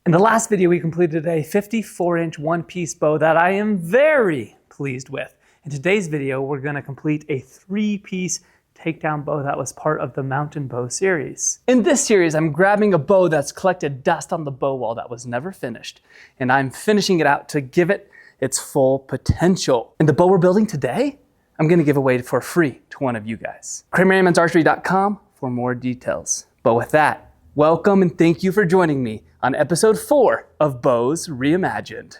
In the last video, we completed a 54-inch one-piece bow that I am very pleased with. In today's video, we're going to complete a 3-piece takedown bow that was part of the mountain bow series. In this series, I'm grabbing a bow that's collected dust on the bow wall that was never finished, and I'm finishing it out to give it its full potential. And the bow we're building today, I'm going to give away for free to one of you guys. Archery.com for more details. But with that, welcome and thank you for joining me on episode 4 of Bows Reimagined.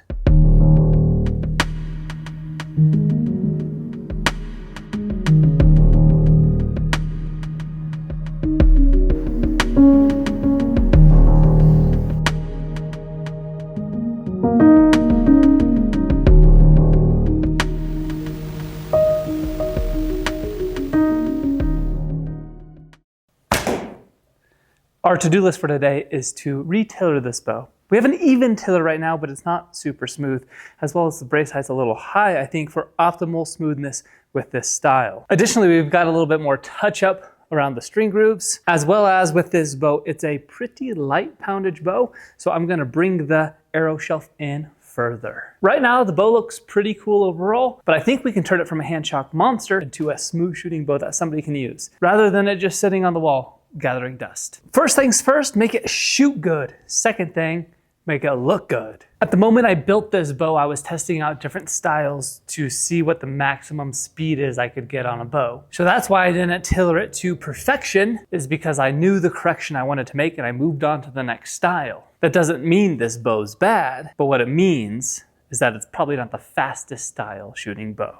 Our to-do list for today is to re-tiller this bow. We have an even tiller right now, but it's not super smooth, as well as the brace height's a little high, I think, for optimal smoothness with this style. Additionally, we've got a little bit more touch-up around the string grooves, as well as with this bow, it's a pretty light poundage bow, so I'm gonna bring the arrow shelf in further. Right now, the bow looks pretty cool overall, but I think we can turn it from a hand shock monster into a smooth shooting bow that somebody can use, rather than it just sitting on the wall gathering dust. First things first, make it shoot good. Second thing, make it look good. At the moment I built this bow, I was testing out different styles to see what the maximum speed is I could get on a bow. So that's why I didn't tiller it to perfection, is because I knew the correction I wanted to make and I moved on to the next style. That doesn't mean this bow's bad, but what it means is that it's probably not the fastest style shooting bow.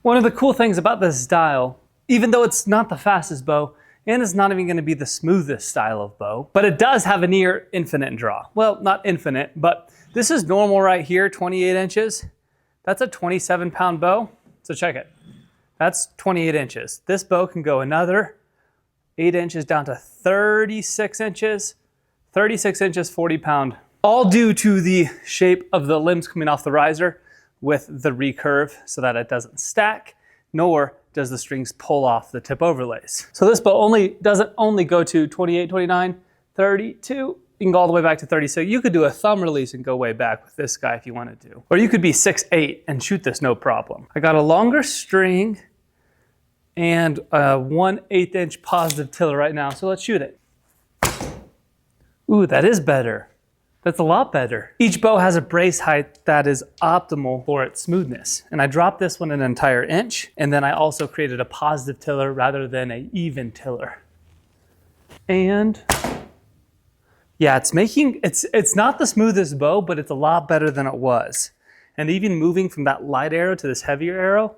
One of the cool things about this style, even though it's not the fastest bow, and it's not even going to be the smoothest style of bow, but it does have a near infinite draw. Well, not infinite, but this is normal right here, 28 inches. That's a 27-pound bow, so check it. That's 28 inches. This bow can go another 8 inches down to 36 inches, 40-pound, all due to the shape of the limbs coming off the riser with the recurve so that it doesn't stack, nor does the strings pull off the tip overlays. So this bow doesn't only go to 28, 29, 32, you can go all the way back to 30. So you could do a thumb release and go way back with this guy if you wanted to. Or you could be 6'8" and shoot this no problem. I got a longer string and a 1/8 inch positive tiller right now, so let's shoot it. Ooh, that is better. That's a lot better. Each bow has a brace height that is optimal for its smoothness. And I dropped this one an entire inch, and then I also created a positive tiller rather than an even tiller. And yeah, it's not the smoothest bow, but it's a lot better than it was. And even moving from that light arrow to this heavier arrow,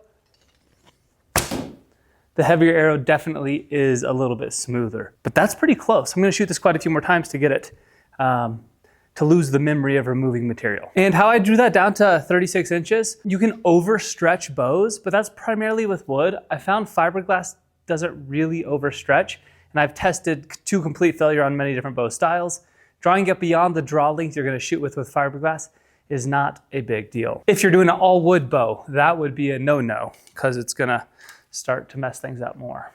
The heavier arrow definitely is a little bit smoother, but that's pretty close. I'm gonna shoot this quite a few more times to get it, to lose the memory of removing material. And how I drew that down to 36 inches, you can overstretch bows, but that's primarily with wood. I found fiberglass doesn't really overstretch, and I've tested to complete failure on many different bow styles. Drawing it beyond the draw length you're gonna shoot with fiberglass is not a big deal. If you're doing an all wood bow, that would be a no-no, because it's gonna start to mess things up more.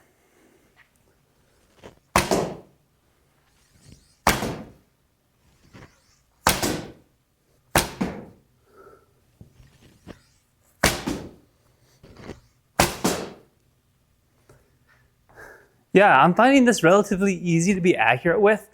Yeah, I'm finding this relatively easy to be accurate with,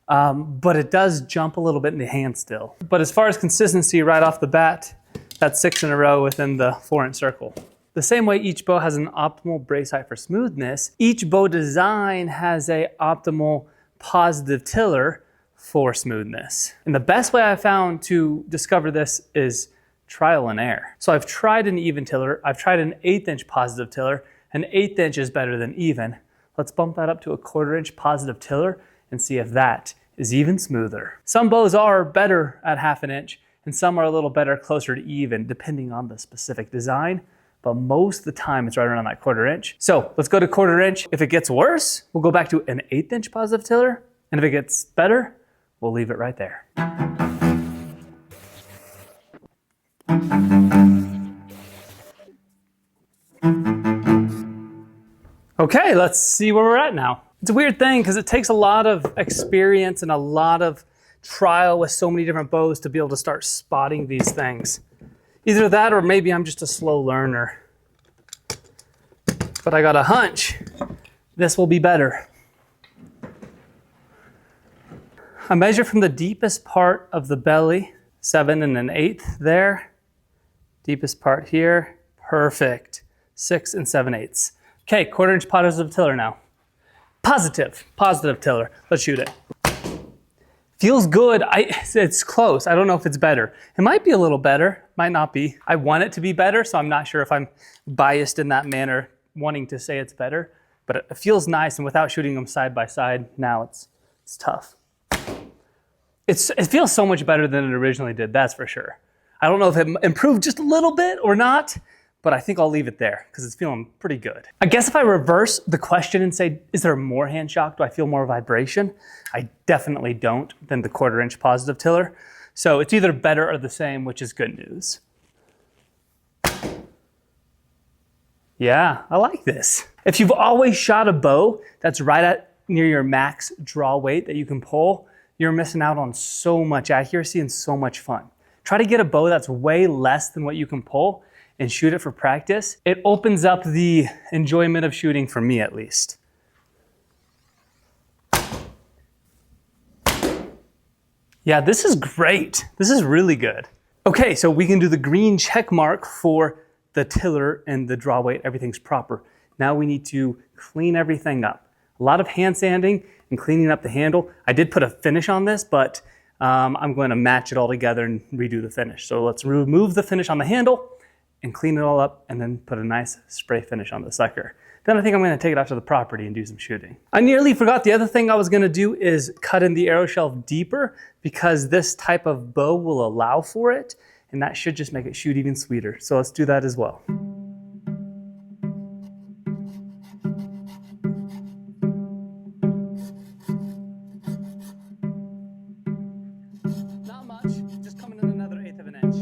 but it does jump a little bit in the hand still. But as far as consistency right off the bat, that's 6 in a row within the 4-inch circle. The same way each bow has an optimal brace height for smoothness, each bow design has an optimal positive tiller for smoothness. And the best way I found to discover this is trial and error. So I've tried an even tiller, I've tried an 1/8 inch positive tiller. An 1/8 inch is better than even. Let's bump that up to a 1/4 inch positive tiller and see if that is even smoother. Some bows are better at 1/2 inch and some are a little better closer to even depending on the specific design, but most of the time it's right around that 1/4 inch. So let's go to 1/4 inch. If it gets worse, we'll go back to an 1/8 inch positive tiller, and if it gets better, we'll leave it right there. Okay, let's see where we're at now. It's a weird thing because it takes a lot of experience and a lot of trial with so many different bows to be able to start spotting these things. Either that or maybe I'm just a slow learner. But I got a hunch this will be better. I measure from the deepest part of the belly, 7 1/8 there. Deepest part here, perfect. 6 7/8. Okay, 1/4 inch positive tiller now. Positive tiller. Let's shoot it. Feels good. It's close. I don't know if it's better. It might be a little better, might not be. I want it to be better, so I'm not sure if I'm biased in that manner, wanting to say it's better, but it feels nice, and without shooting them side by side, now it's tough. It feels so much better than it originally did, that's for sure. I don't know if it improved just a little bit or not, but I think I'll leave it there because it's feeling pretty good. I guess if I reverse the question and say, is there more hand shock? Do I feel more vibration? I definitely don't than the 1/4 inch positive tiller. So it's either better or the same, which is good news. Yeah, I like this. If you've always shot a bow that's right at near your max draw weight that you can pull, you're missing out on so much accuracy and so much fun. Try to get a bow that's way less than what you can pull and shoot it for practice. It opens up the enjoyment of shooting, for me at least. Yeah, this is great. This is really good. Okay, so we can do the green check mark for the tiller and the draw weight, everything's proper. Now we need to clean everything up. A lot of hand sanding and cleaning up the handle. I did put a finish on this, but I'm going to match it all together and redo the finish. So let's remove the finish on the handle and clean it all up and then put a nice spray finish on the sucker. Then I think I'm gonna take it out to the property and do some shooting. I nearly forgot the other thing I was gonna do is cut in the arrow shelf deeper because this type of bow will allow for it, and that should just make it shoot even sweeter. So let's do that as well. Not much, just coming in another 1/8 of an inch.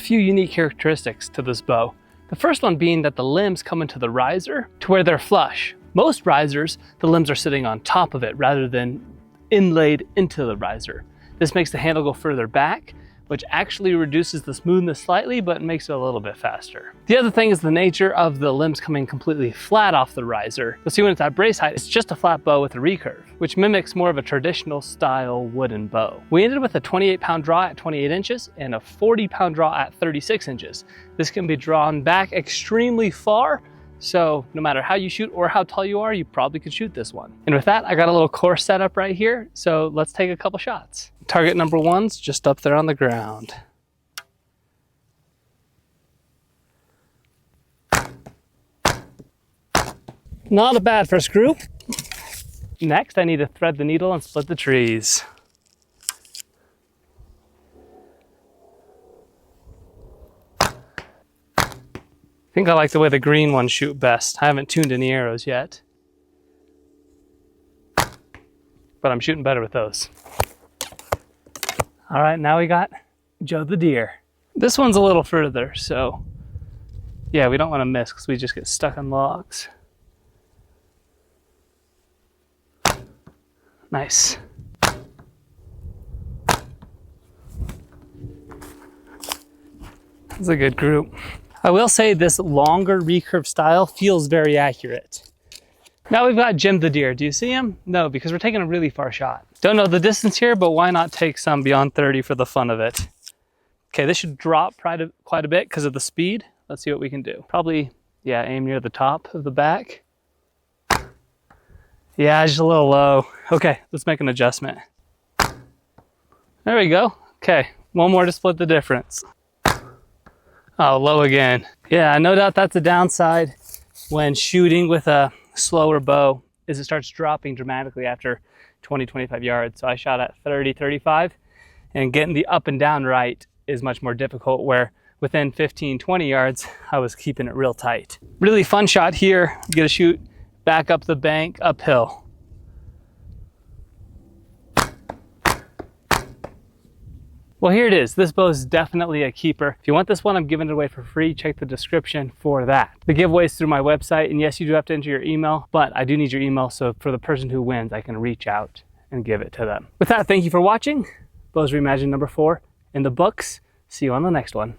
few unique characteristics to this bow. The first one being that the limbs come into the riser to where they're flush. Most risers, the limbs are sitting on top of it rather than inlaid into the riser. This makes the handle go further back, which actually reduces the smoothness slightly, but makes it a little bit faster. The other thing is the nature of the limbs coming completely flat off the riser. You'll see when it's at brace height, it's just a flat bow with a recurve, which mimics more of a traditional style wooden bow. We ended with a 28-pound draw at 28 inches and a 40-pound draw at 36 inches. This can be drawn back extremely far, so no matter how you shoot or how tall you are, you probably could shoot this one. And with that, I got a little course set up right here, so let's take a couple shots. Target number one's just up there on the ground. Not a bad first group. Next, I need to thread the needle and split the trees. I think I like the way the green ones shoot best. I haven't tuned any arrows yet, but I'm shooting better with those. All right, now we got Joe the deer. This one's a little further, so yeah, we don't want to miss because we just get stuck on logs. Nice. That's a good group. I will say this longer recurve style feels very accurate. Now we've got Jim the deer. Do you see him? No, because we're taking a really far shot. Don't know the distance here, but why not take some beyond 30 for the fun of it? Okay, this should drop quite a bit because of the speed. Let's see what we can do. Probably, yeah, aim near the top of the back. Yeah, just a little low. Okay, let's make an adjustment. There we go. Okay, one more to split the difference. Oh, low again. Yeah, no doubt that's a downside when shooting with a slower bow, is it starts dropping dramatically after 20-25 yards. So I shot at 30-35, and getting the up and down right is much more difficult, where within 15-20 yards, I was keeping it real tight. Really fun shot here. You gotta shoot back up the bank, uphill. Well, here it is. This bow is definitely a keeper. If you want this one, I'm giving it away for free. Check the description for that. The giveaway is through my website, and yes, you do have to enter your email, but I do need your email, so for the person who wins, I can reach out and give it to them. With that, thank you for watching. Bows Reimagined number 4 in the books. See you on the next one.